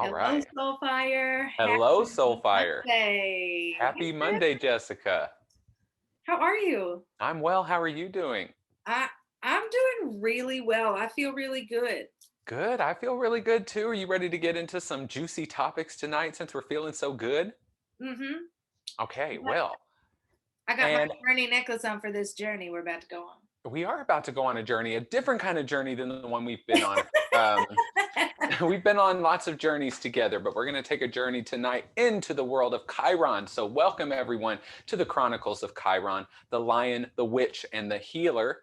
All Hello, right. Soulfire. Hello, Happy Soulfire. Monday. Hey, Happy Chris. Monday, Jessica. How are you? I'm well. How are you doing? I I'm doing really well. I feel really good. Good. I feel really good too. Are you ready to get into some juicy topics tonight since we're feeling so good? Mm-hmm. Okay, But well, I got my and journey necklace on for this journey we're about to go we are about to go on a journey, a different kind of journey than the one we've been on. Um, on. We've been on lots of journeys together, but we're going to take a journey tonight into the world of Chiron. So, welcome everyone to the Chronicles of Chiron, the lion, the witch, and the healer.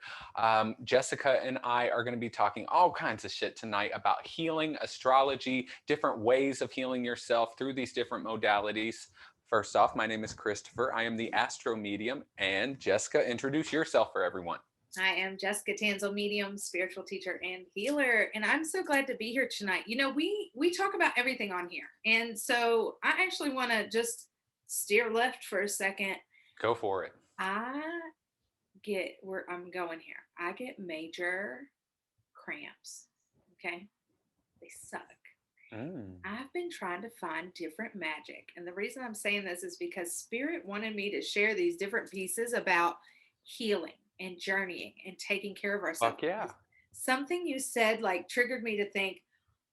Jessica and I are going to be talking all kinds of shit tonight about healing, astrology, different ways of healing yourself through these different modalities. First off, my name is Christopher. I am the AstroMedium. And Jessica, introduce yourself for everyone. I am Jessica Tanselle, medium, spiritual teacher, and healer, and I'm so glad to be here tonight. We talk about everything on here, and so I actually want to just steer left for a second. Go for it. I get where I'm going here. I get major cramps. Okay. They suck. Mm. I've been trying to find different magic. And the reason I'm saying this is because Spirit wanted me to share these different pieces about healing and journeying and taking care of ourselves. Fuck yeah. Something you said like triggered me to think,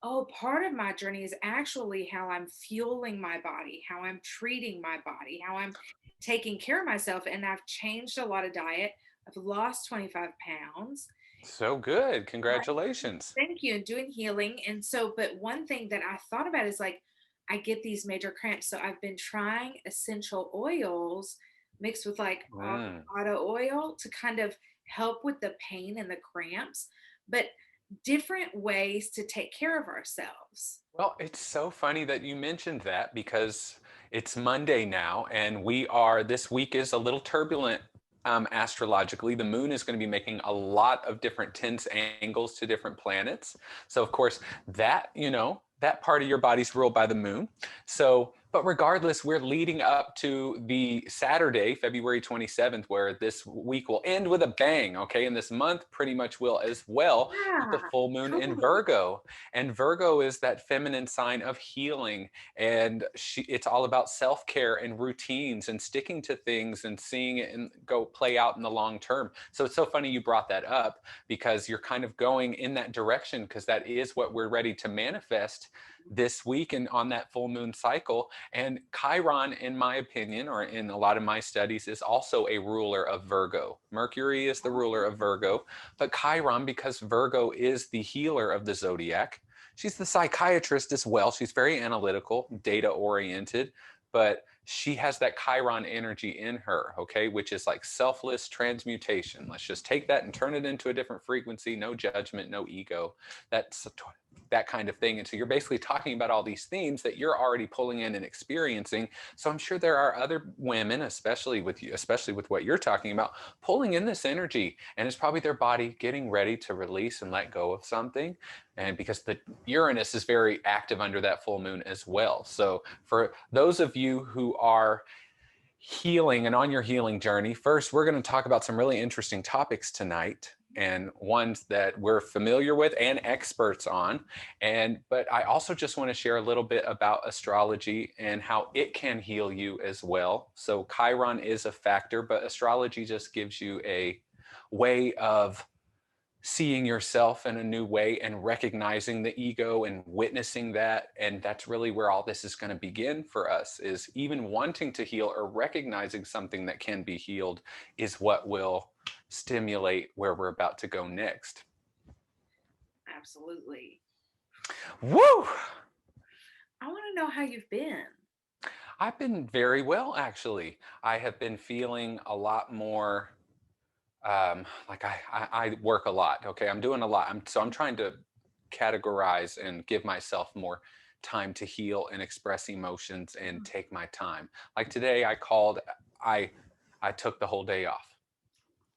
oh, part of my journey is actually how I'm fueling my body, how I'm treating my body, how I'm taking care of myself. And I've changed a lot of diet. I've lost 25 pounds. So good. Right. Congratulations. Thank you. And doing healing. And so, but one thing that I thought about is like, I get these major cramps. So I've been trying essential oils mixed with like Mm. avocado oil to kind of help with the pain and the cramps, but different ways to take care of ourselves. Well, it's so funny that you mentioned that because it's Monday now, and this week is a little turbulent astrologically. The moon is going to be making a lot of different tense angles to different planets. So, of course, that part of your body's ruled by the moon. So, but regardless, we're leading up to the Saturday, February 27th, where this week will end with a bang, okay? And this month pretty much will as well, with the Yeah, full moon in totally. Virgo. And Virgo is that feminine sign of healing. And it's all about self care and routines and sticking to things and seeing it and go play out in the long term. So it's so funny you brought that up because you're kind of going in that direction because that is what we're ready to manifest this week and on that full moon cycle. And Chiron, in my opinion, or in a lot of my studies, is also a ruler of Virgo. Mercury is the ruler of Virgo, but Chiron, because Virgo is the healer of the zodiac, she's the psychiatrist as well. She's very analytical, data oriented, but she has that Chiron energy in her, okay, which is like selfless transmutation. Let's just take that and turn it into a different frequency, no judgment, no ego. That's that kind of thing. And so you're basically talking about all these themes that you're already pulling in and experiencing. So I'm sure there are other women, especially with you, especially with what you're talking about, pulling in this energy. And it's probably their body getting ready to release and let go of something. And because the Uranus is very active under that full moon as well. So for those of you who are healing and on your healing journey, first, we're going to talk about some really interesting topics tonight and ones that we're familiar with and experts on. But I also just want to share a little bit about astrology and how it can heal you as well. So Chiron is a factor, but astrology just gives you a way of seeing yourself in a new way and recognizing the ego and witnessing that. And that's really where all this is going to begin for us, is even wanting to heal or recognizing something that can be healed is what will stimulate where we're about to go next. Absolutely. Woo! I want to know how you've been. I've been very well, actually. I have been feeling a lot more like I work a lot. Okay, I'm doing a lot. I'm trying to categorize and give myself more time to heal and express emotions and take my time. Like today, I I took the whole day off.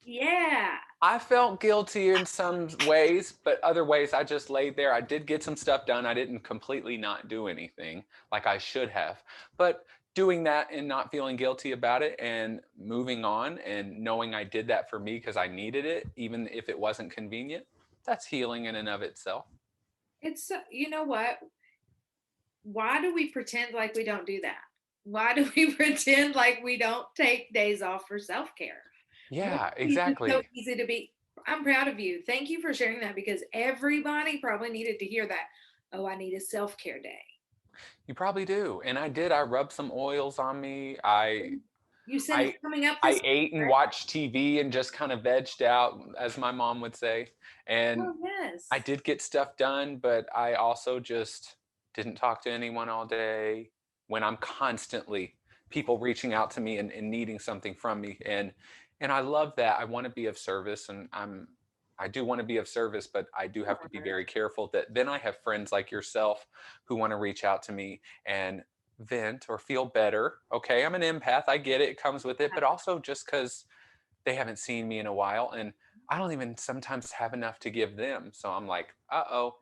Yeah. I felt guilty in some ways, but other ways I just laid there. I did get some stuff done. I didn't completely not do anything like I should have. But doing that and not feeling guilty about it and moving on and knowing I did that for me because I needed it, even if it wasn't convenient, that's healing in and of itself. It's, you know what? why do we pretend like we don't do that? Why do we pretend like we don't take days off for self-care? Why Yeah, is it so exactly. easy to be? I'm proud of you. Thank you for sharing that because everybody probably needed to hear that. Oh, I need a self-care day. You probably do. And I did. I rubbed some oils on me. You said it's I coming up I this ate week, and right? watched TV and just kind of vegged out, as my mom would say. And Oh, I yes. did get stuff done, but I also just didn't talk to anyone all day when I'm constantly people reaching out to me and needing something from me. And I love that. I want to be of service, and I do want to be of service, but I do have to be very careful that then I have friends like yourself who want to reach out to me and vent or feel better. Okay, I'm an empath. I get it. It comes with it, but also just because they haven't seen me in a while and I don't even sometimes have enough to give them. So I'm like, uh-oh,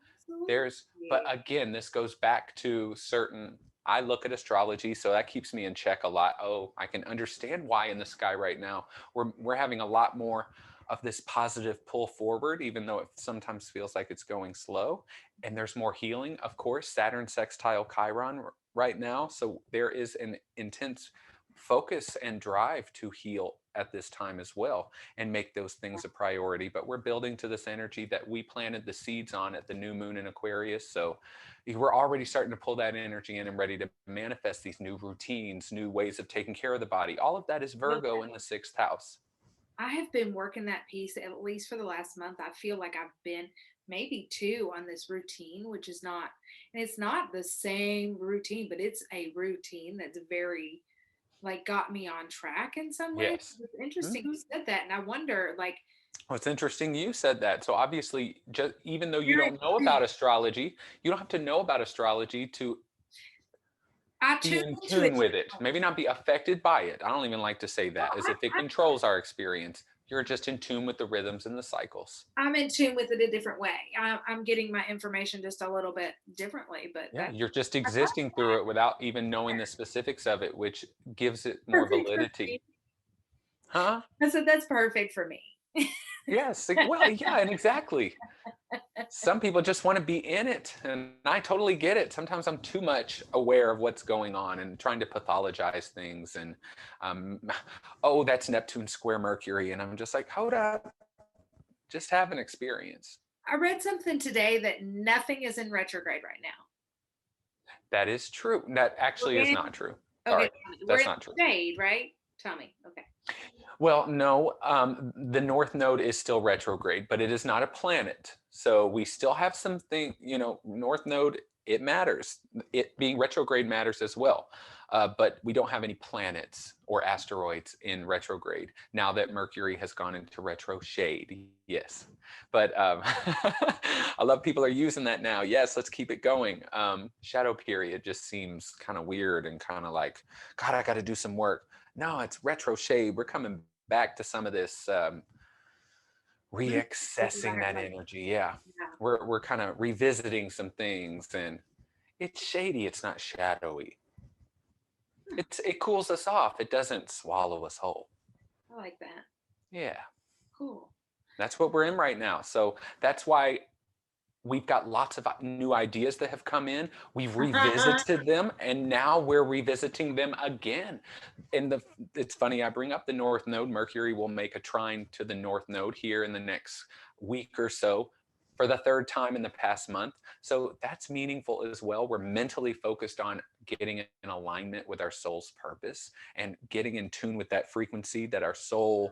but Absolutely. again, this goes back to certain, I look at astrology, so that keeps me in check a lot. Oh, I can understand why in the sky right now we're having a lot more of this positive pull forward, even though it sometimes feels like it's going slow. And there's more healing, of course. Saturn sextile Chiron right now. So there is an intense focus and drive to heal at this time as well and make those things a priority. But we're building to this energy that we planted the seeds on at the new moon in Aquarius. So we're already starting to pull that energy in and ready to manifest these new routines, new ways of taking care of the body. All of that is Virgo in the sixth house. I have been working that piece at least for the last month. I feel like I've been maybe two on this routine, which is not, and it's not the same routine, but it's a routine that's very, like, got me on track in some ways. Yes. It's interesting you Mm-hmm. said that. And I wonder, like, Well, it's interesting you said that. So obviously, just even though you you're don't know in about astrology, you don't have to know about astrology to I be tune in into it tune with it. Maybe not be affected by it. I don't even like to say well, that as if it controls our experience. You're just in tune with the rhythms and the cycles. I'm in tune with it a different way. I'm getting my information just a little bit differently, but Yeah, you're just I love existing through it without even knowing the specifics of it, which gives it more perfect for validity. me. Huh? I said that's perfect for me. Yes. Well, yeah, and exactly. Some people just want to be in it, and I totally get it. Sometimes I'm too much aware of what's going on and trying to pathologize things. And um, oh, that's Neptune square Mercury, and I'm just like, hold up, just have an experience. I read something today that nothing is in retrograde right now. That is true. That actually We're is in not true. okay, Sorry, we're that's in not true. shade, right? Tell me. Okay. Well, no, the North Node is still retrograde, but it is not a planet. So we still have something, North Node, it matters. It being retrograde matters as well. But we don't have any planets or asteroids in retrograde now that Mercury has gone into retro shade. Yes. But a lot of people are using that now. Yes, let's keep it going. Shadow period just seems kind of weird and kind of like, God, I got to do some work. No, it's retro shade. We're coming back to some of this Thinking about reaccessing it that like, energy. Yeah, yeah. we're kind of revisiting some things, and it's shady. It's not shadowy. Hmm, It cools us off. It doesn't swallow us whole. I like that. Yeah, Cool. that's what we're in right now. So that's why we've got lots of new ideas that have come in. We've revisited them, and now we're revisiting them again. And it's funny, I bring up the North Node. Mercury will make a trine to the North Node here in the next week or so for the third time in the past month. So that's meaningful as well. We're mentally focused on getting in alignment with our soul's purpose and getting in tune with that frequency that our soul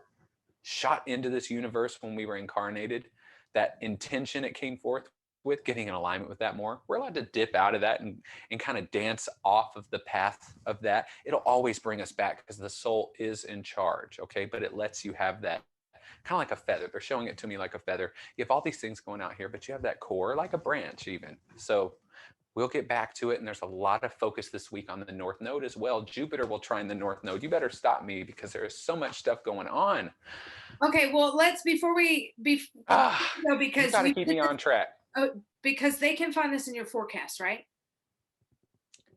shot into this universe when we were incarnated, that intention it came forth with, getting in alignment with that more. We're allowed to dip out of that and kind of dance off of the path of that. It'll always bring us back because the soul is in charge, okay? But it lets you have that kind of like a feather. They're showing it to me like a feather. You have all these things going out here, but you have that core like a branch even. So we'll get back to it. And there's a lot of focus this week on the North Node as well. Jupiter will trine the North Node. You better stop me because there is so much stuff going on. Okay, well, let's before we You because got to you keep did me this on track. because they can find this in your forecast, right?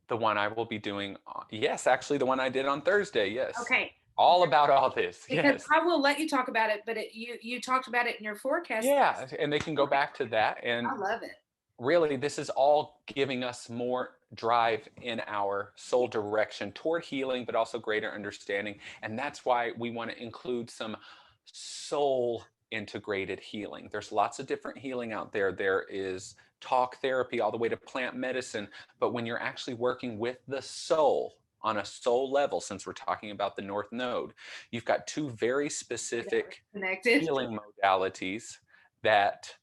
The one I will be doing, yes, actually, the one I did on Thursday. Yes, Okay, all about all this. because Yes, I will let you talk about it, but you talked about it in your forecast. yeah, and they can go Okay, back to that. And I love it. really, this is all giving us more drive in our soul direction toward healing, but also greater understanding. And that's why we want to include some soul integrated healing. There's lots of different healing out there. There is talk therapy all the way to plant medicine. But when you're actually working with the soul on a soul level, since we're talking about the North Node, you've got two very specific Connected. healing modalities that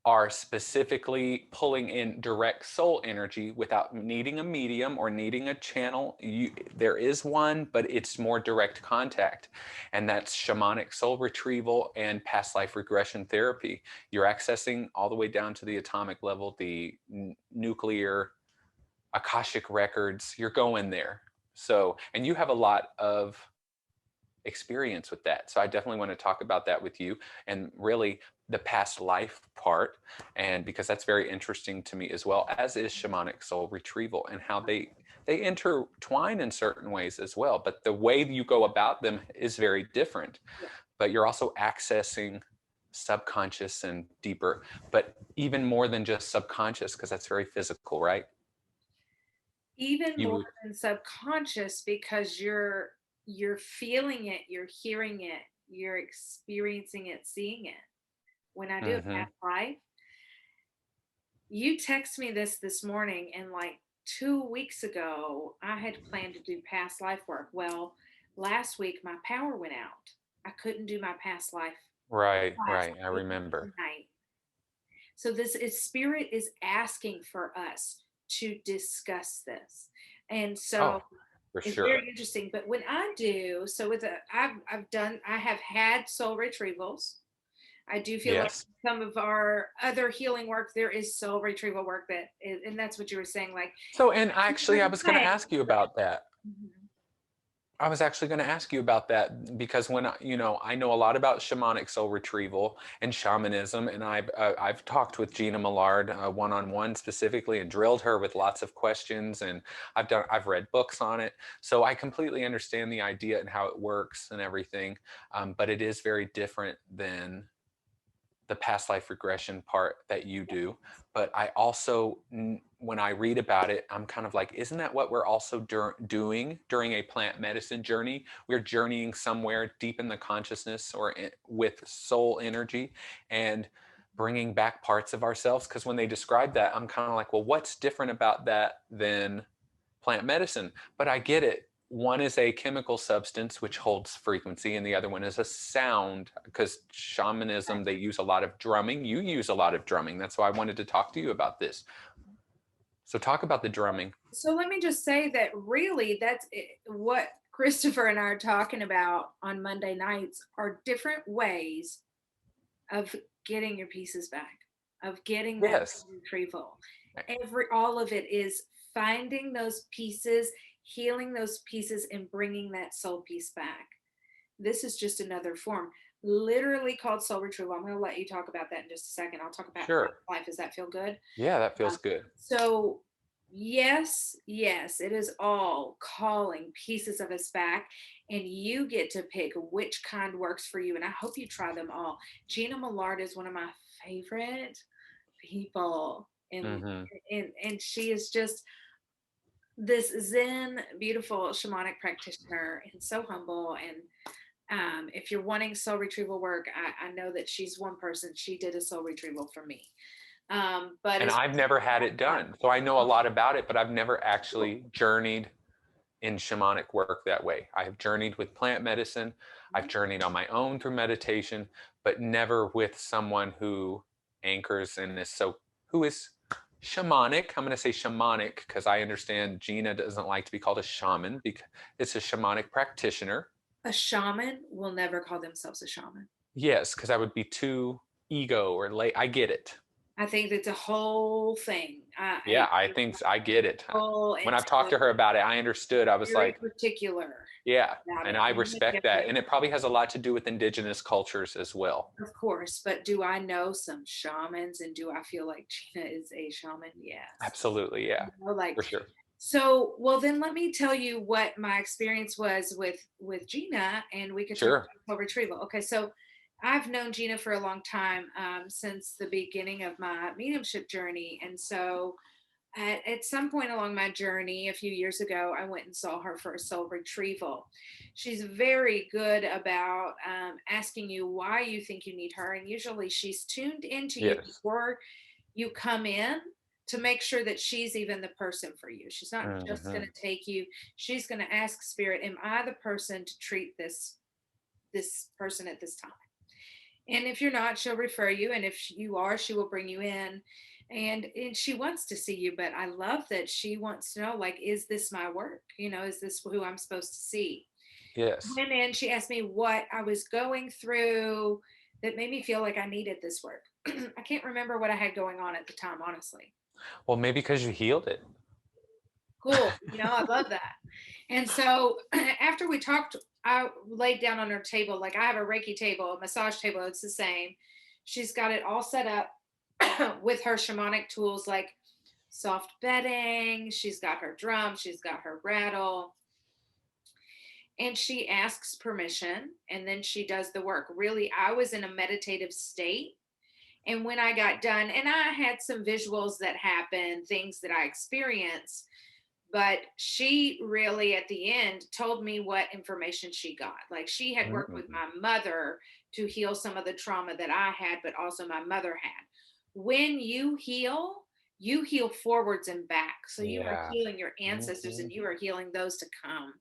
are specifically pulling in direct soul energy without needing a medium or needing a channel. There is one, but it's more direct contact. And that's shamanic soul retrieval and past life regression therapy. You're accessing all the way down to the atomic level, the nuclear Akashic records. You're going there. So, and you have a lot of experience with that. So I definitely want to talk about that with you, and really the past life part, and because that's very interesting to me as well, as is shamanic soul retrieval and how they intertwine in certain ways as well. But the way you go about them is very different. Yeah. But you're also accessing subconscious and deeper, but even more than just subconscious, because that's very physical, right? Even You more would. than subconscious, because you're feeling it, you're hearing it, you're experiencing it, seeing it. When I do a Mm-hmm. past life, you text me this morning, and like 2 weeks ago I had planned to do past life work. Well, last week my power went out. I couldn't do my past life Right, class. right. I I couldn't remember. tonight. So this is spirit is asking for us to discuss this. And Oh, so for it's sure. very interesting. But when I do, so with I have had soul retrievals. I do feel like Yes. some of our other healing work, there is soul retrieval work that is, and that's what you were saying, like So, and actually, I different was going to way. ask you about that. Mhm. I was actually going to ask you about that because I know a lot about shamanic soul retrieval and shamanism, and I've talked with Gina Millard one on one specifically and drilled her with lots of questions, and I've read books on it, so I completely understand the idea and how it works and everything, but it is very different than the past life regression part that you do. But I also, when I read about it, I'm kind of like, isn't that what we're also doing during a plant medicine journey? We're journeying somewhere deep in the consciousness or with soul energy and bringing back parts of ourselves. Because when they describe that, I'm kind of like, well, what's different about that than plant medicine? But I get it. One is a chemical substance which holds frequency, and the other one is a sound. Because shamanism, they use a lot of drumming. You use a lot of drumming. That's why I wanted to talk to you about this. So, talk about the drumming. So let me just say that really that's what Christopher and I are talking about on Monday nights are different ways of getting your pieces back, of getting that Yes. retrieval. All of it is finding those pieces, healing those pieces, and bringing that soul piece back. This is just another form, literally called soul retrieval. I'm going to let you talk about that in just a second. I'll talk about Sure. life. Does that feel good? Yeah, that Um, feels good. so, yes, yes, it is all calling pieces of us back, and you get to pick which kind works for you. And I hope you try them all. Gina Millard is one of my favorite people, Mm-hmm. and she is just this Zen, beautiful shamanic practitioner, and so humble. And if you're wanting soul retrieval work, I know that she's one person. She did a soul retrieval for me. But And as I've never had it done. So, I know a lot about it, but I've never actually journeyed in shamanic work that way. I have journeyed with plant medicine. I've journeyed on my own through meditation, but never with someone who anchors in this. So, who is shamanic? I'm going to say shamanic because I understand Gina doesn't like to be called a shaman because it's a shamanic practitioner. a shaman will never call themselves a shaman. Yes, because I would be too ego or late. I get it. I think that's a whole thing. Yeah, I think I get it. Whole When I've into talked to her about it, I understood. I was very like, particular yeah, about and it. I And I'm respect that. very, And it probably has a lot to do with indigenous cultures as well. of course, but do I know some shamans, and do I feel like Gina is a shaman? Yes. Absolutely, yeah, Like for sure. so. Well, then let me tell you what my experience was with Gina, and we could talk Sure. about retrieval. Okay, so I've known Gina for a long time, since the beginning of my mediumship journey, and so At some point along my journey a few years ago, I went and saw her for a soul retrieval. She's very good about asking you why you think you need her. And usually she's tuned into you Yes. before you come in to make sure that she's even the person for you. She's not just going Hmm. to take you. She's going to ask spirit, am I the person to treat this person at this time? And if you're not, she'll refer you. And if you are, she will bring you in. And she wants to see you. But I love that she wants to know, like, is this my work? Is this who I'm supposed to see? Yes. Went in, she asked me what I was going through that made me feel like I needed this work. I can't remember what I had going on at the time, honestly. Well, maybe because you healed it. Cool. I love that. And so after we talked, I laid down on her table. Like, I have a Reiki table, a massage table. It's the same. She's got it all set up with her shamanic tools, like soft bedding. She's got her drum. She's got her rattle. And she asks permission, and then she does the work. Really, I was in a meditative state. And when I got done, and I had some visuals that happened, things that I experienced, but she really at the end told me what information she got. Like, she had worked with Mm. my mother to heal some of the trauma that I had, but also my mother had. When you heal forwards and back. So you are Yeah. healing your ancestors Hmm. and you are healing those to come.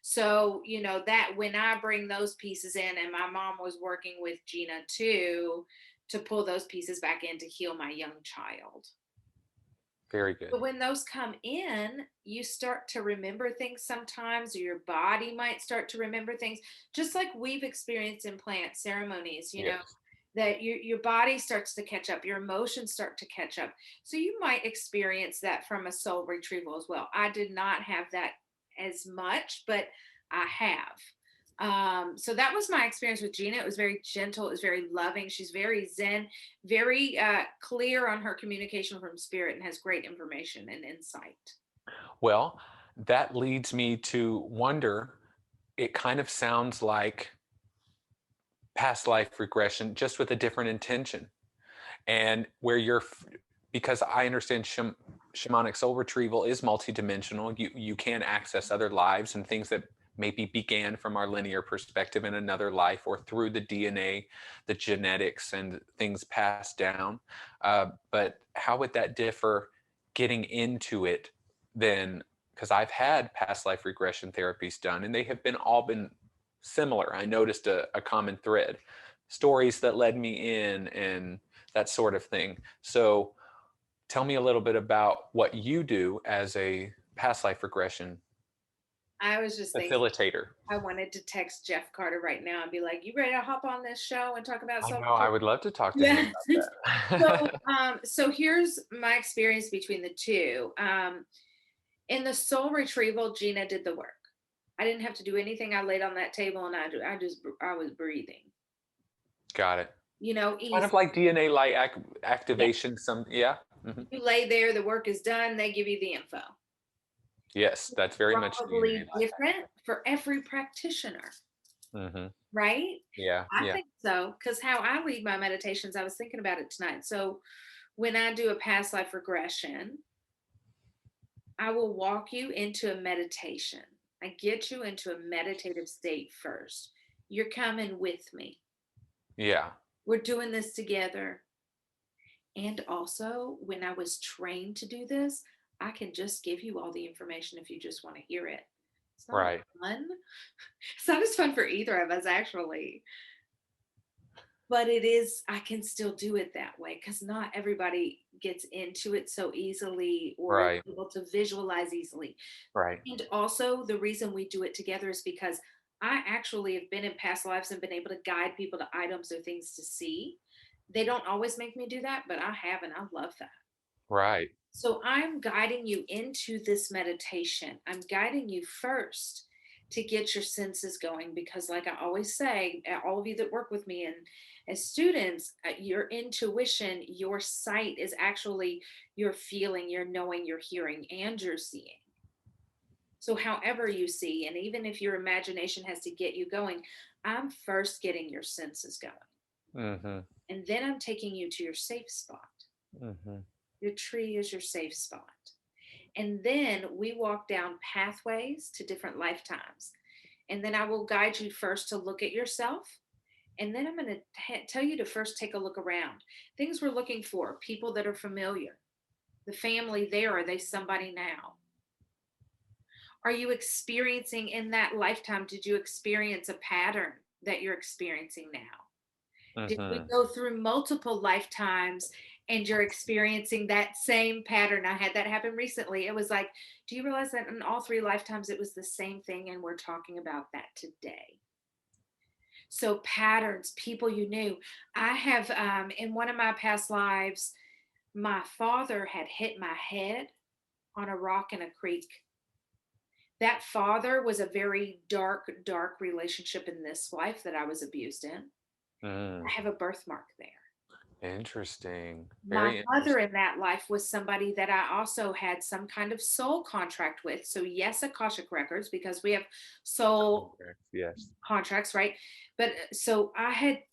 So, that when I bring those pieces in, and my mom was working with Gina too, to pull those pieces back in to heal my young child. Very good. But when those come in, you start to remember things sometimes, or your body might start to remember things, just like we've experienced in plant ceremonies, Yes. that your body starts to catch up, your emotions start to catch up. So you might experience that from a soul retrieval as well. I did not have that as much, but I have. So that was my experience with Gina. It was very gentle. It was very loving. She's very zen, very clear on her communication from spirit, and has great information and insight. Well, that leads me to wonder, it kind of sounds like past life regression, just with a different intention. And where because I understand shamanic soul retrieval is multidimensional. You can access other lives and things that maybe began from our linear perspective in another life, or through the DNA, the genetics, and things passed down. But how would that differ getting into it then? Because I've had past life regression therapies done, and they have been similar. I noticed a common thread: stories that led me in, and that sort of thing. So tell me a little bit about what you do as a past life regression I was just thinking, facilitator. I wanted to text Jeff Carter right now and be like, "You ready to hop on this show and talk about I soul know, I retrieval?" would love to talk to him Yeah. about So, that. so here's my experience between the two. In the soul retrieval, Gina did the work. I didn't have to do anything. I laid on that table and I was breathing. Got it. Kind Easy. of like DNA light activation. Yeah. Hmm. You lay there, the work is done, they give you the info. Yes, that's very much DNA Probably different for every practitioner, light. Hmm. right? Yeah, I yeah. think so, because how I lead my meditations, I was thinking about it tonight. So when I do a past life regression, I will walk you into a meditation. I get you into a meditative state first. You're coming with me. Yeah. We're doing this together. And also, when I was trained to do this, I can just give you all the information if you just want to hear it. It's not Right. fun. It's not as fun for either of us, actually. But it is, I can still do it that way because not everybody gets into it so easily or is Right. able to visualize easily. Right. And also, the reason we do it together is because I actually have been in past lives and been able to guide people to items or things to see. They don't always make me do that, but I have, and I love that. Right. So I'm guiding you into this meditation. I'm guiding you first to get your senses going because, like I always say, all of you that work with me and as students, your intuition, your sight is actually your feeling, your knowing, your hearing, and your seeing. So, however you see, and even if your imagination has to get you going, I'm first getting your senses going. Hmm. And then I'm taking you to your safe spot. Hmm. Your tree is your safe spot. And then we walk down pathways to different lifetimes. And then I will guide you first to look at yourself. And then I'm going to tell you to first take a look around. Things we're looking for, people that are familiar, the family there, are they somebody now? Are you experiencing in that lifetime? Did you experience a pattern that you're experiencing now? Did we Hmm. go through multiple lifetimes and you're experiencing that same pattern? I had that happen recently. It was like, do you realize that in all three lifetimes it was the same thing? And we're talking about that today. So, patterns, people you knew. I have, in one of my past lives, my father had hit my head on a rock in a creek. That father was a very dark, dark relationship in this life that I was abused in. I Mm. have a birthmark there. Interesting. My Very mother interesting. in that life was somebody that I also had some kind of soul contract with. So, yes, Akashic Records, because we have soul Correct. Yes. contracts, right? But so I had,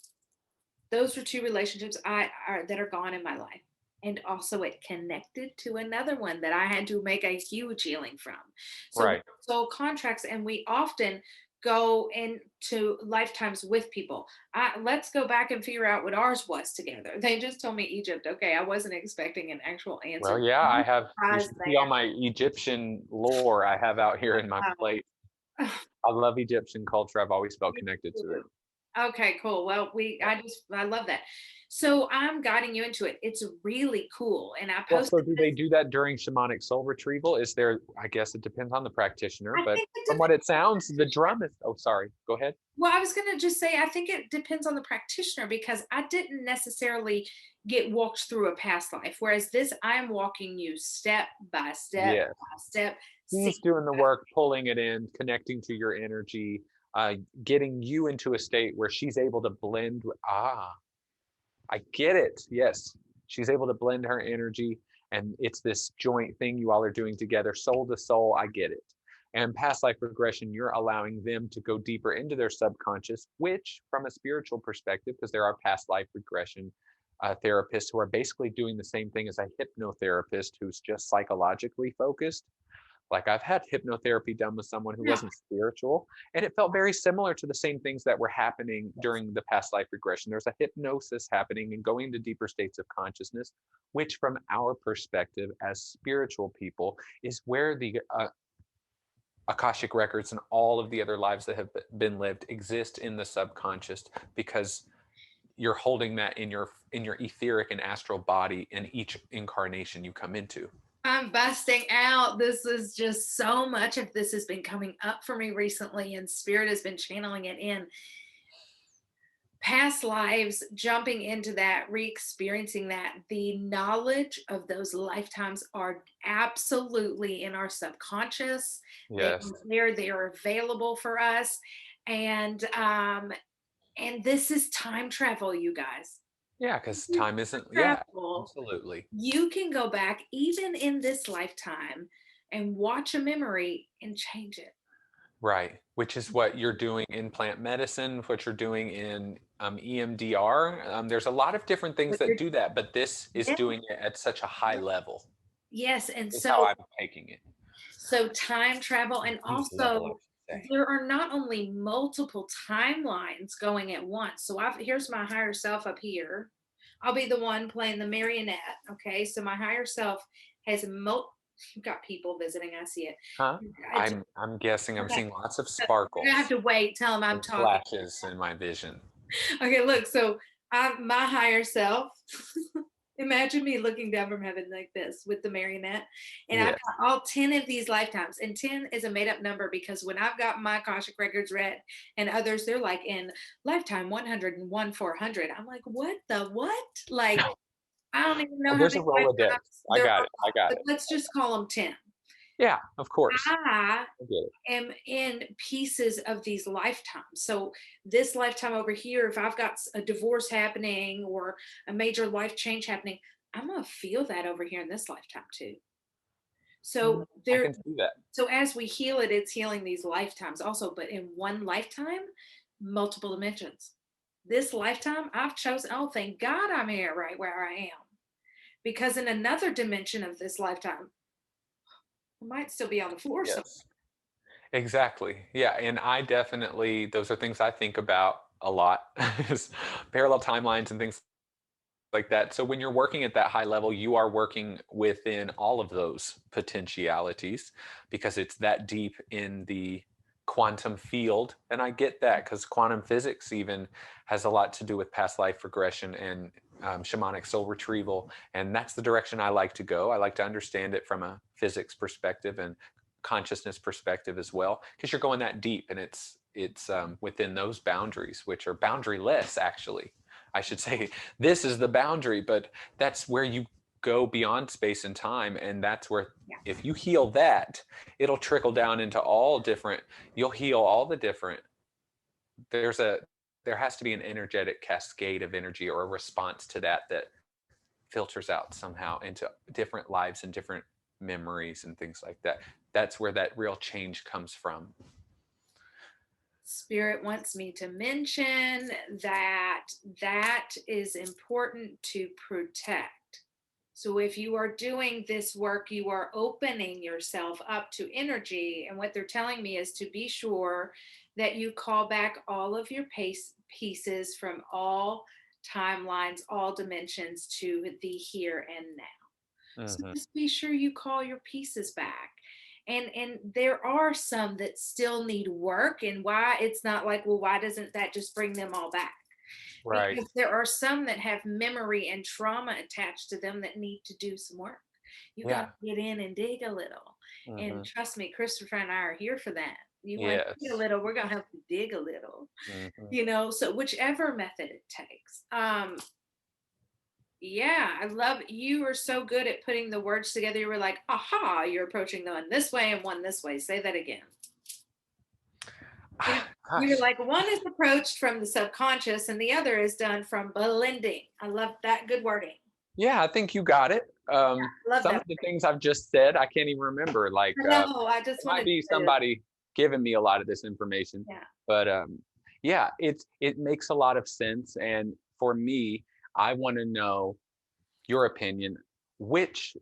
those were two relationships that are gone in my life. And also, it connected to another one that I had to make a huge healing from. So, Right. soul contracts, and we often go into lifetimes with people. Let's go back and figure out what ours was together. They just told me Egypt. Okay, I wasn't expecting an actual Well, answer. yeah, I I'm have, you surprised should see all that. my Egyptian lore I have out here in my plate. Wow. I love Egyptian culture. I've always felt Me connected to it. too. Okay, cool. Well, Yeah. I love that. So I'm guiding you into it. It's really cool. And I Well, so posted do this. they do that during shamanic soul retrieval? Is there, I guess it depends on the practitioner, I but think it from depends what it on the sounds, the practitioner. drum is, oh, sorry, go ahead. Well, I was going to just say, I think it depends on the practitioner because I didn't necessarily get walked through a past life. Whereas this, I am walking you step by step Yes. by step. He's doing the work, pulling it in, connecting to your energy, getting you into a state where she's able to blend. I get it. Yes. She's able to blend her energy, and it's this joint thing you all are doing together, soul to soul. I get it. And past life regression, you're allowing them to go deeper into their subconscious, which, from a spiritual perspective, because there are past life regression therapists who are basically doing the same thing as a hypnotherapist who's just psychologically focused. Like I've had hypnotherapy done with someone who Yeah. wasn't spiritual, and it felt very similar to the same things that were happening during the past life regression. There's a hypnosis happening and going to deeper states of consciousness, which, from our perspective as spiritual people, is where the Akashic records and all of the other lives that have been lived exist in the subconscious because you're holding that in your etheric and astral body in each incarnation you come into. I'm busting out. This is just so much of this has been coming up for me recently, and Spirit has been channeling it in. Past lives, jumping into that, re-experiencing that, the knowledge of those lifetimes are absolutely in our subconscious. They Yes. are there, they are available for us. And this is time travel, you guys. Yeah, because This is time isn't, time yeah, travel. absolutely. You can go back even in this lifetime and watch a memory and change it. Right, which is what you're doing in plant medicine, what you're doing in EMDR. There's a lot of different things But that do that, but this is yeah, doing it at such a high level, yes, and is how so I'm taking it. time travel, and Deep level, I also should say. there are not only multiple timelines going at once. So here's my higher self up here. I'll be the one playing the marionette. Okay, so my higher self has you've got people visiting. I see it. Huh? I just, I'm guessing I'm okay, seeing lots of so you're gonna have sparkles to wait. Tell them I'm and talking. flashes in my vision. Okay, look. So I'm my higher self. Imagine me looking down from heaven like this with the marionette. And I've Yes. got all 10 of these lifetimes. And 10 is a made up number because when I've got my Akashic records read and others, they're like in lifetime 101, 400. I'm like, what the what? Like, I don't even know Oh, how there's a many Rolodex. lifetimes I there got are, it. I got but it. let's just call them 10. Yeah, of course. I I get it. am in pieces of these lifetimes. So this lifetime over here, if I've got a divorce happening or a major life change happening, I'm gonna feel that over here in this lifetime too. Mhm. So I there can see that. so as we heal it, it's healing these lifetimes also, but in one lifetime, multiple dimensions. This lifetime, I've chosen, oh, thank God I'm here right where I am. Because in another dimension of this lifetime, It might still be on the floor somewhere. Yes. Exactly. Yeah. And I definitely, those are things I think about a lot, is parallel timelines and things like that. So when you're working at that high level, you are working within all of those potentialities because it's that deep in the quantum field. And I get that because quantum physics even has a lot to do with past life regression and shamanic soul retrieval. And that's the direction I like to go. I like to understand it from a physics perspective and consciousness perspective as well, because you're going that deep, and it's within those boundaries, which are boundaryless, actually. I should say this is the boundary, but that's where you go beyond space and time. And that's where, Yeah. if you heal that, it'll trickle down into all different, you'll heal all the different, there's a, there has to be an energetic cascade of energy or a response to that that filters out somehow into different lives and different memories and things like that. That's where that real change comes from. Spirit wants me to mention that that is important to protect. So if you are doing this work, you are opening yourself up to energy. And what they're telling me is to be sure that you call back all of your pieces from all timelines, all dimensions to the here and now. So Mm-hmm. just be sure you call your pieces back. And there are some that still need work, and why it's not like, well, why doesn't that just bring them all back? Right. Because there are some that have memory and trauma attached to them that need to do some work. You got Yeah. to get in and dig a little. Mm-hmm. And trust me, Christopher and I are here for that. You want to dig a Yes. little, we're going to help you dig a little, Mm-hmm. so whichever method it takes. Yeah, I love, you are so good at putting the words together. You were like, aha, you're approaching the one this way and one this way. Say that again. You're Gosh. like, one is approached from the subconscious and the other is done from blending. I love that. Good wording. Yeah, I think you got it. Love Some that of the wording. things I've just said, I can't even remember. Like, I know. I it just might wanted be to, somebody giving me a lot of this information, yeah. but yeah, it makes a lot of sense. And for me, I want to know your opinion. Which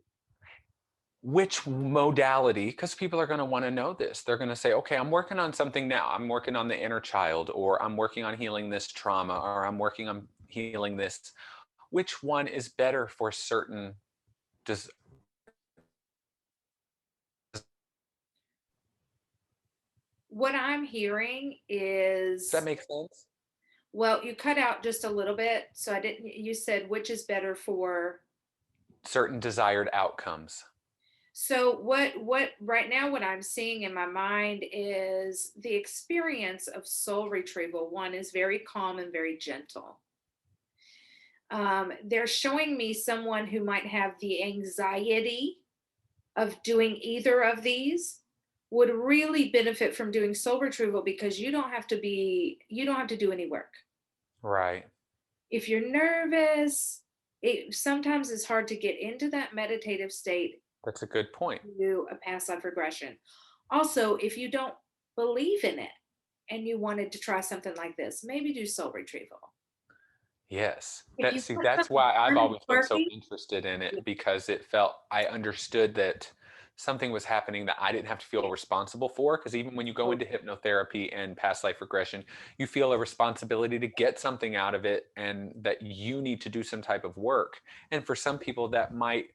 which modality, because people are going to want to know this, they're going to say, okay, I'm working on something now, I'm working on the inner child, or I'm working on healing this trauma, or I'm working on healing this. Which one is better for certain? What I'm hearing Does that is, make sense? well, you cut out just a little bit. So I didn't, you said which is better for. Certain desired outcomes. So what right now what I'm seeing in my mind is the experience of soul retrieval. One is very calm and very gentle. They're showing me someone who might have the anxiety of doing either of these would really benefit from doing soul retrieval, because you don't have to do any work. Right. If you're nervous, it sometimes it's hard to get into that meditative state, That's a good point. do a past life regression. Also, if you don't believe in it and you wanted to try something like this, maybe do soul retrieval. Yes. If That you see, put that's something why I've kind of always been so working, interested in yeah, it, because it felt, I understood that something was happening that I didn't have to feel yeah, responsible for. Because even when you go oh, into hypnotherapy and past life regression, you feel a responsibility to get something out of it and that you need to do some type of work. And for some people, that might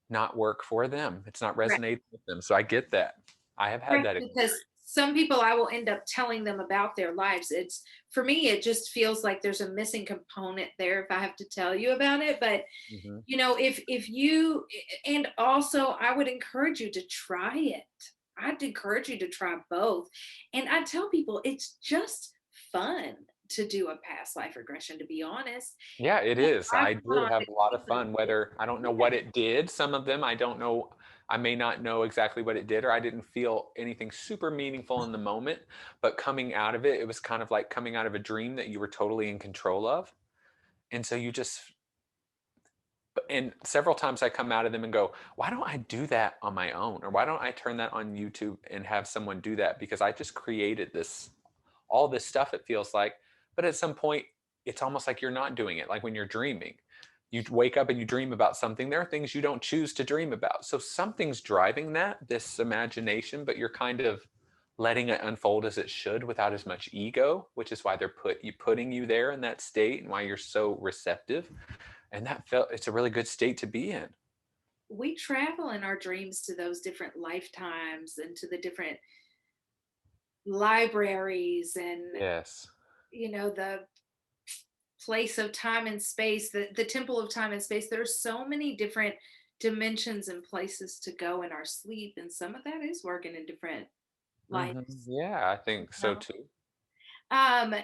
not work for them. It's not right. resonating with them. So I get that. I have had Right, that because experience. some people I will end up telling them about their lives. It's, for me, it just feels like there's a missing component there if I have to tell you about it. But Hmm. if you, and also I would encourage you to try it. I'd encourage you to try both. And I tell people it's just fun to do a past life regression, to be honest. Yeah, it is. I I did find have it a lot of keeps fun, whether I don't know yeah, what it did. Some of them I don't know. I may not know exactly what it did, or I didn't feel anything super meaningful in the moment. But coming out of it, it was kind of like coming out of a dream that you were totally in control of. And so you just, and several times I come out of them and go, why don't I do that on my own? Or why don't I turn that on YouTube and have someone do that? Because I just created this, all this stuff, it feels like. But at some point, it's almost like you're not doing it, like when you're dreaming. You wake up and you dream about something. There are things you don't choose to dream about. So something's driving that, this imagination, but you're kind of letting it unfold as it should without as much ego, which is why they're putting you there in that state and why you're so receptive. And it's a really good state to be in. We travel in our dreams to those different lifetimes and to the different libraries and, Yes. the place of time and space, the temple of time and space. There's so many different dimensions and places to go in our sleep, and some of that is working in different lives. Yeah, I think so know? too. Um,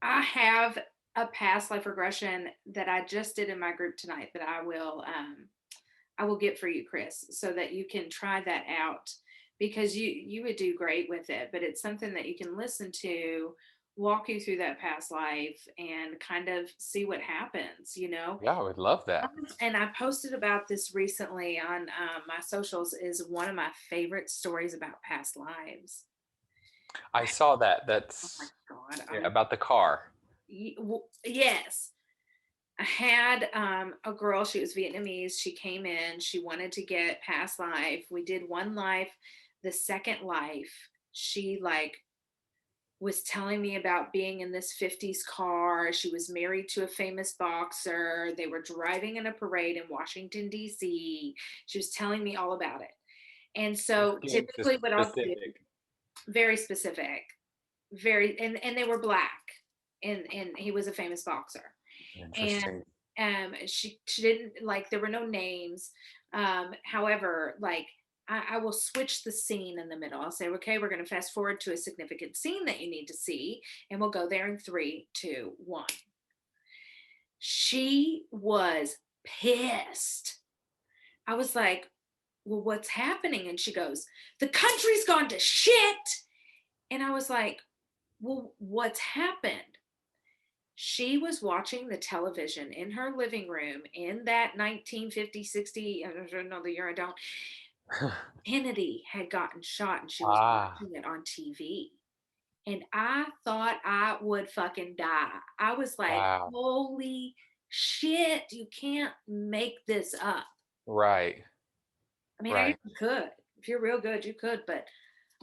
I have a past life regression that I just did in my group tonight that I will get for you, Chris, so that you can try that out, because you would do great with it. But it's something that you can listen to, walk you through that past life, and kind of see what happens. Yeah, I would love that. And I posted about this recently on my socials. Is one of my favorite stories about past lives. I saw that. Oh my That's God. yeah, about the car. Yes. I had a girl, she was Vietnamese. She came in, she wanted to get past life. We did one life. The second life, she like was telling me about being in this 50s car. She was married to a famous boxer. They were driving in a parade in Washington, D.C. She was telling me all about it. And It's so getting typically what I'll do, specific. very specific, and they were black, and he was a famous boxer. And Interesting. she didn't, like, there were no names. However, like, I will switch the scene in the middle. I'll say, okay, we're going to fast forward to a significant scene that you need to see, and we'll go there in 3, 2, 1. She was pissed. I was like, well, what's happening? And she goes, the country's gone to shit. And I was like, well, what's happened? She was watching the television in her living room in that 1950, 60, I don't know the year, I don't. Kennedy had gotten shot and she was Ah, watching it on TV. And I thought I would fucking die. I was like, wow. holy shit, you can't make this up. Right. I mean, I guess Right. you could. If you're real good, you could, but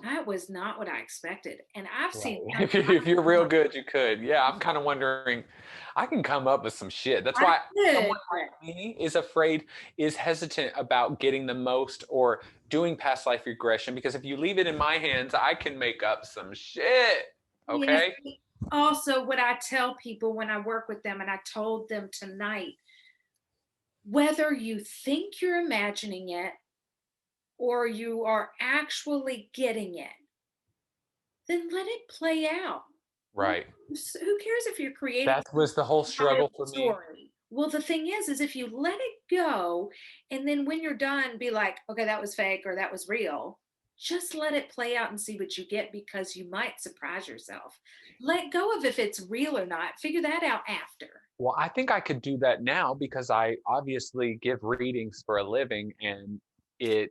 that was not what I expected. And I've Right. seen, If you're real good, you could. Yeah, I'm kind of wondering. I can come up with some shit. That's I why could. someone like me is hesitant about getting the most or doing past life regression because if you leave it in my hands, I can make up some shit. Yes. Okay. Also, what I tell people when I work with them, and I told them tonight, whether you think you're imagining it or you are actually getting it, then let it play out. Right. Who cares if you're creating That was the whole a struggle for me. story? Well, the thing is if you let it go, and then when you're done, be like, okay, that was fake or that was real. Just let it play out and see what you get, because you might surprise yourself. Let go of if it's real or not. Figure that out after. Well, I think I could do that now because I obviously give readings for a living and it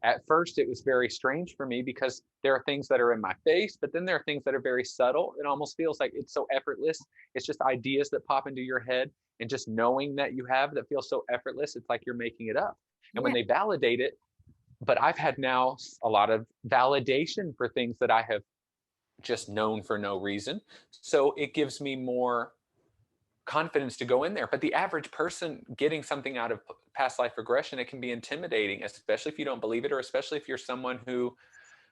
at first it was very strange for me because there are things that are in my face, but then there are things that are very subtle. It almost feels like it's so effortless. It's just ideas that pop into your head and just knowing that you have that feels so effortless. It's like you're making it up. And when Yeah. they validate it, but I've had now a lot of validation for things that I have just known for no reason. So it gives me more confidence to go in there. But the average person getting something out of past life regression, it can be intimidating, especially if you don't believe it, or especially if you're someone who,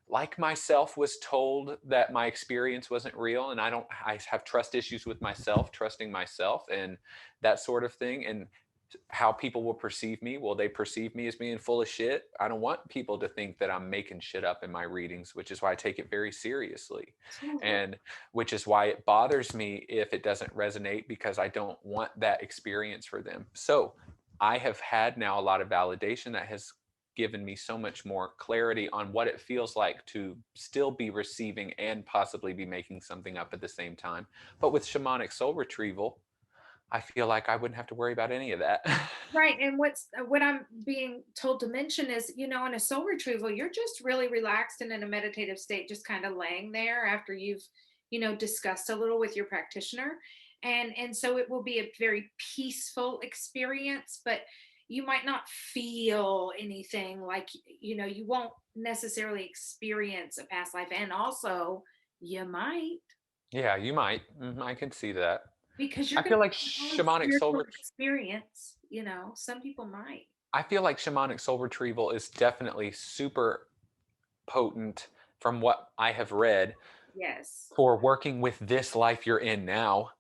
like myself, was told that my experience wasn't real and I have trust issues with myself, trusting myself and that sort of thing. And how people will perceive me. Will they perceive me as being full of shit? I don't want people to think that I'm making shit up in my readings, which is why I take it very seriously. Totally. And which is why it bothers me if it doesn't resonate because I don't want that experience for them. So I have had now a lot of validation that has given me so much more clarity on what it feels like to still be receiving and possibly be making something up at the same time. But with shamanic soul retrieval, I feel like I wouldn't have to worry about any of that. Right. And what I'm being told to mention is, in a soul retrieval, you're just really relaxed and in a meditative state, just kind of laying there after you've, discussed a little with your practitioner. And so it will be a very peaceful experience, but you might not feel anything, like, you won't necessarily experience a past life. And also, you might, Yeah, you might. I can see that. because you're I going feel like to have a shamanic soul spiritual experience. Some people might. I feel like shamanic soul retrieval is definitely super potent from what I have read Yes. for working with this life you're in now.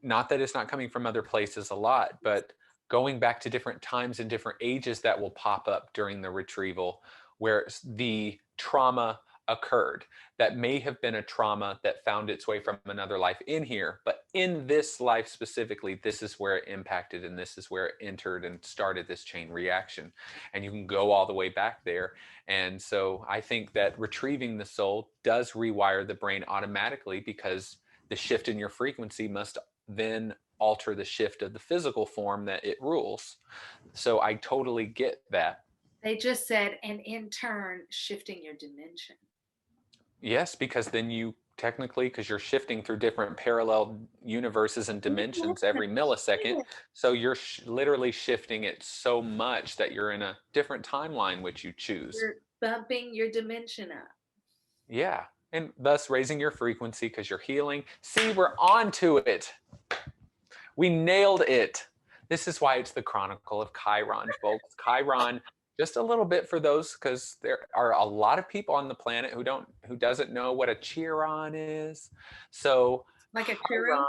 Not that it's not coming from other places a lot, but going back to different times and different ages that will pop up during the retrieval where the trauma occurred. That may have been a trauma that found its way from another life in here, but in this life specifically, this is where it impacted and this is where it entered and started this chain reaction. And you can go all the way back there. And so I think that retrieving the soul does rewire the brain automatically, because the shift in your frequency must then alter the shift of the physical form that it rules. So I totally get that. They just said, and in turn, shifting your dimension. Yes, because then you technically, because you're shifting through different parallel universes and dimensions every millisecond. So you're literally shifting it so much that you're in a different timeline, which you choose. You're bumping your dimension up. Yeah. And thus raising your frequency because you're healing. See, we're on to it. We nailed it. This is why it's the Chronicle of Chiron, folks. Chiron, just a little bit for those, because there are a lot of people on the planet who doesn't know what a Chiron is. So Like a churro?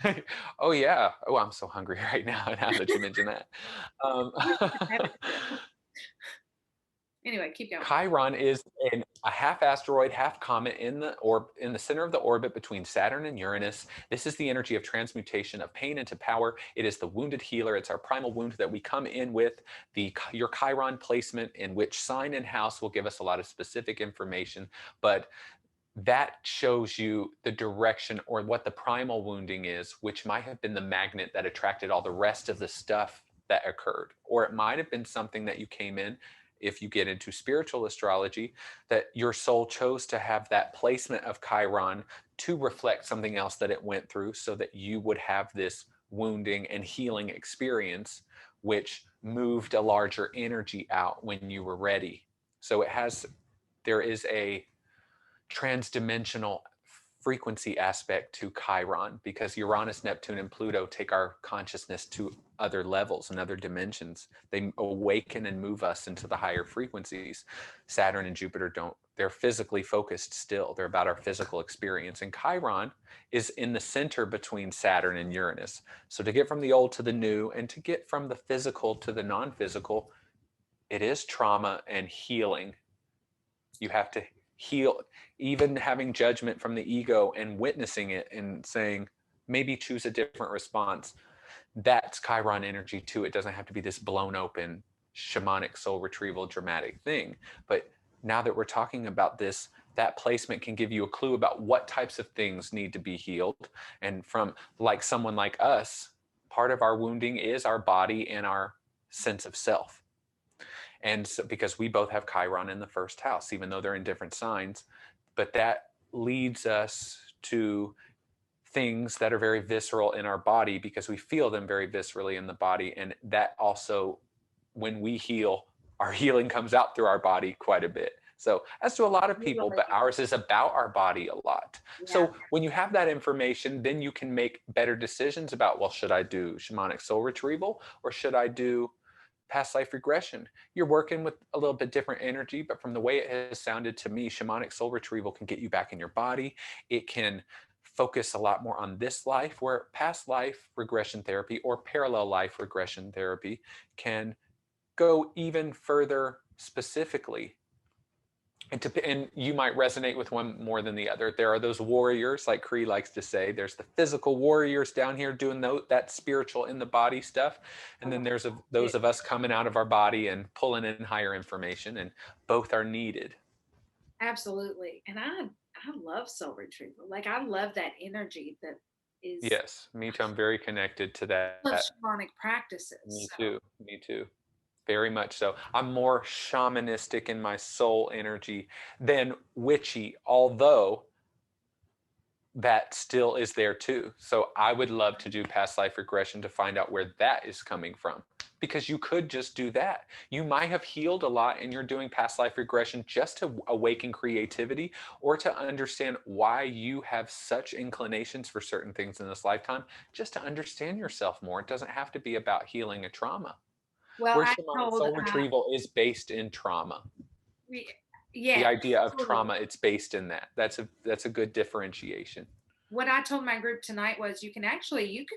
Chiron. Oh yeah. Oh, I'm so hungry right now. Now that you mention that. Um, Anyway, keep going. Chiron is a half asteroid, half comet in the center of the orbit between Saturn and Uranus. This is the energy of transmutation of pain into power. It is the wounded healer. It's our primal wound that we come in with. Your Chiron placement in which sign and house will give us a lot of specific information, but that shows you the direction or what the primal wounding is, which might have been the magnet that attracted all the rest of the stuff that occurred. Or it might have been something that you came in, if you get into spiritual astrology, that your soul chose to have that placement of Chiron to reflect something else that it went through, so that you would have this wounding and healing experience, which moved a larger energy out when you were ready. So there is a transdimensional frequency aspect to Chiron, because Uranus, Neptune, and Pluto take our consciousness to other levels and other dimensions. They awaken and move us into the higher frequencies. Saturn and Jupiter don't. They're physically focused still. They're about our physical experience. And Chiron is in the center between Saturn and Uranus. So to get from the old to the new and to get from the physical to the non-physical, it is trauma and healing. You have to heal, even having judgment from the ego and witnessing it and saying, maybe choose a different response. That's Chiron energy too. It doesn't have to be this blown open shamanic soul retrieval dramatic thing. But now that we're talking about this, that placement can give you a clue about what types of things need to be healed. And from like someone like us, part of our wounding is our body and our sense of self. And so, because we both have Chiron in the first house, even though they're in different signs, but that leads us to things that are very visceral in our body, because we feel them very viscerally in the body. And that also, when we heal, our healing comes out through our body quite a bit. So, as to a lot of people, but ours is about our body a lot. Yeah. So, when you have that information, then you can make better decisions about, well, should I do shamanic soul retrieval or should I do past life regression? You're working with a little bit different energy, but from the way it has sounded to me, shamanic soul retrieval can get you back in your body. It can focus a lot more on this life, where past life regression therapy or parallel life regression therapy can go even further specifically. And you might resonate with one more than the other. There are those warriors, like Cree likes to say. There's the physical warriors down here doing that spiritual in the body stuff. And then there's those of us coming out of our body and pulling in higher information, and both are needed. Absolutely. And I love soul retrieval. Like, I love that energy that is. Yes, me too. I'm very connected to I love that. shamanic practices. Me So too. Me too. Very much so. I'm more shamanistic in my soul energy than witchy, although that still is there too. So I would love to do past life regression to find out where that is coming from. Because you could just do that. You might have healed a lot and you're doing past life regression just to awaken creativity or to understand why you have such inclinations for certain things in this lifetime, just to understand yourself more. It doesn't have to be about healing a trauma. Well, Where I shamanic told, soul retrieval is based in trauma. we- The yes, idea of totally. trauma, it's based in that. That's a good differentiation. What I told my group tonight was you could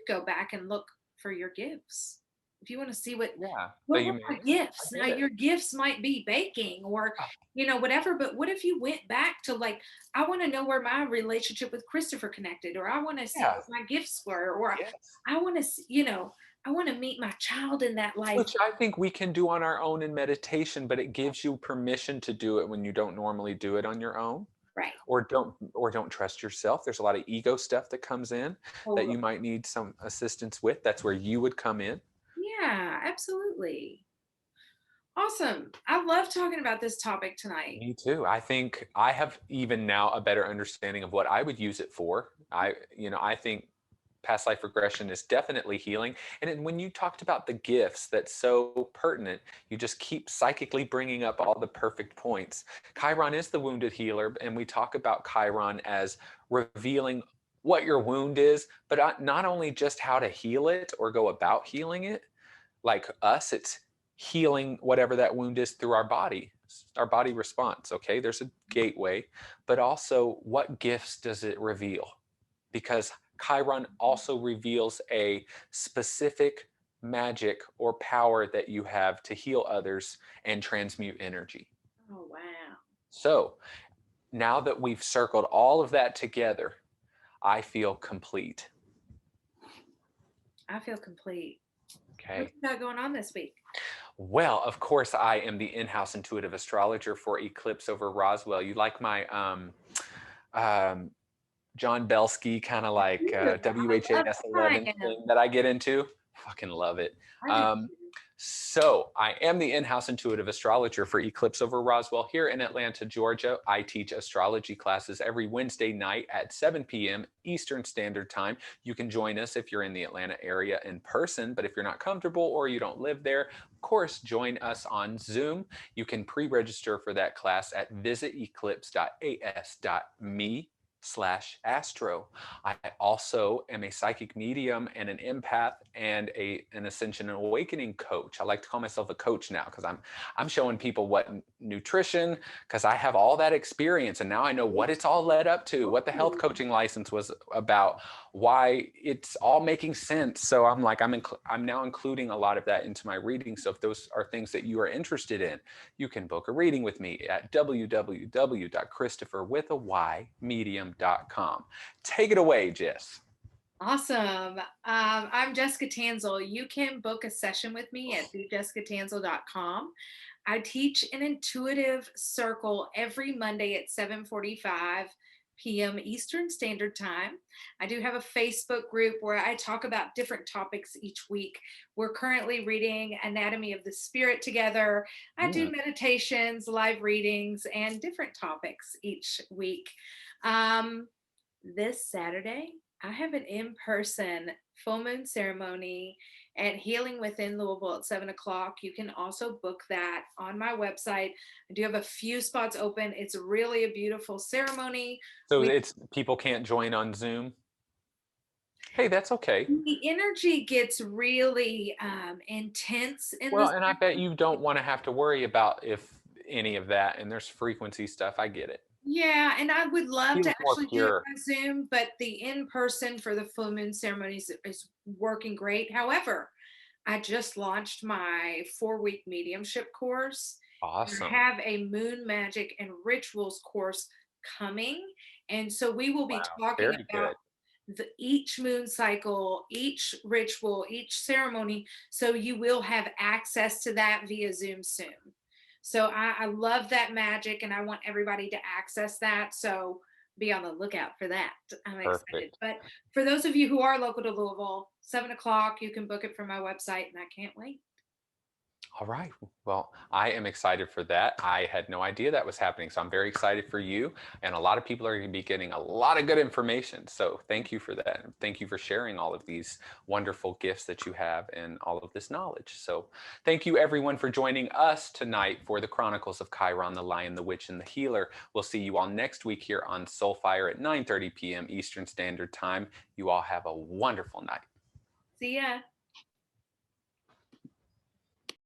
go back and look for your gifts. If you want to see Yeah. That what you were my may. I gifts? Now get it. your gifts might be baking or whatever, but what if you went back to like, I want to know where my relationship with Christopher connected, or I want to see Yeah. what my gifts were, or Yes. I want to, I want to meet my child in that life. Which I think we can do on our own in meditation, but it gives you permission to do it when you don't normally do it on your own, Right. or don't trust yourself. There's a lot of ego stuff that comes in that Totally. you might need some assistance with. That's where you would come in. Yeah, absolutely. Awesome. I love talking about this topic tonight. Me too. I think I have even now a better understanding of what I would use it for. I think past life regression is definitely healing. And then when you talked about the gifts, that's so pertinent. You just keep psychically bringing up all the perfect points. Chiron is the wounded healer, and we talk about Chiron as revealing what your wound is, but not only just how to heal it or go about healing it. Like us, it's healing whatever that wound is through our body response. Okay, there's a gateway, but also what gifts does it reveal? Because Chiron also reveals a specific magic or power that you have to heal others and transmute energy. Oh, wow. So now that we've circled all of that together, I feel complete. I feel complete. What Okay. you got going on this week? Well, of course, I am the in-house intuitive astrologer for Eclipse over Roswell. You like my um, John Belsky kind of like Dude, I love WHAS 11 science. thing that I get into? Fucking love it. I do Um, too. so I am the in-house intuitive astrologer for Eclipse over Roswell here in Atlanta, Georgia. I teach astrology classes every Wednesday night at 7 p.m. Eastern Standard Time. You can join us if you're in the Atlanta area in person, but if you're not comfortable or you don't live there, of course, join us on Zoom. You can pre-register for that class at visiteclipse.as.me/astro. I also am a psychic medium and an empath and an ascension and awakening coach. I like to call myself a coach now because I'm showing people what nutrition, because I have all that experience and now I know what it's all led up to, what the health coaching license was about, why it's all making sense. So I'm like I'm now including a lot of that into my reading. So if those are things that you are interested in, you can book a reading with me at www.christopherwithayMedium.com. Take it away, Jess. Awesome. I'm Jessica Tanselle. You can book a session with me at thejessicatanselle.com. I teach an intuitive circle every Monday at 7:45 p.m. Eastern Standard Time. I do have a Facebook group where I talk about different topics each week. We're currently reading Anatomy of the Spirit together. I do Mm. meditations, live readings, and different topics each week. Um, this Saturday, I have an in-person full moon ceremony at Healing Within Louisville at 7 o'clock. You can also book that on my website. I do have a few spots open. It's really a beautiful ceremony. So We it's people can't join on Zoom. Hey, that's okay. The energy gets really intense in Well, this. and I bet you don't want to have to worry about if any of that, and there's frequency stuff. I get it. Yeah, and I would love to Feels more actually do it pure. by Zoom, but the in person for the full moon ceremonies is working great. However, I just launched my 4-week mediumship course. And I Awesome. have a moon magic and rituals course coming. And so we will be Wow. talking Very about good. each moon cycle, each ritual, each ceremony. So you will have access to that via Zoom soon. So I love that magic and I want everybody to access that. So be on the lookout for that. I'm excited. Perfect. But for those of you who are local to Louisville, 7 o'clock, you can book it from my website and I can't wait. All right. Well, I am excited for that. I had no idea that was happening. So I'm very excited for you. And a lot of people are going to be getting a lot of good information. So thank you for that. And thank you for sharing all of these wonderful gifts that you have and all of this knowledge. So thank you, everyone, for joining us tonight for the Chronicles of Chiron, the Lion, the Witch, and the Healer. We'll see you all next week here on Soulfire at 9:30 p.m. Eastern Standard Time. You all have a wonderful night. See ya.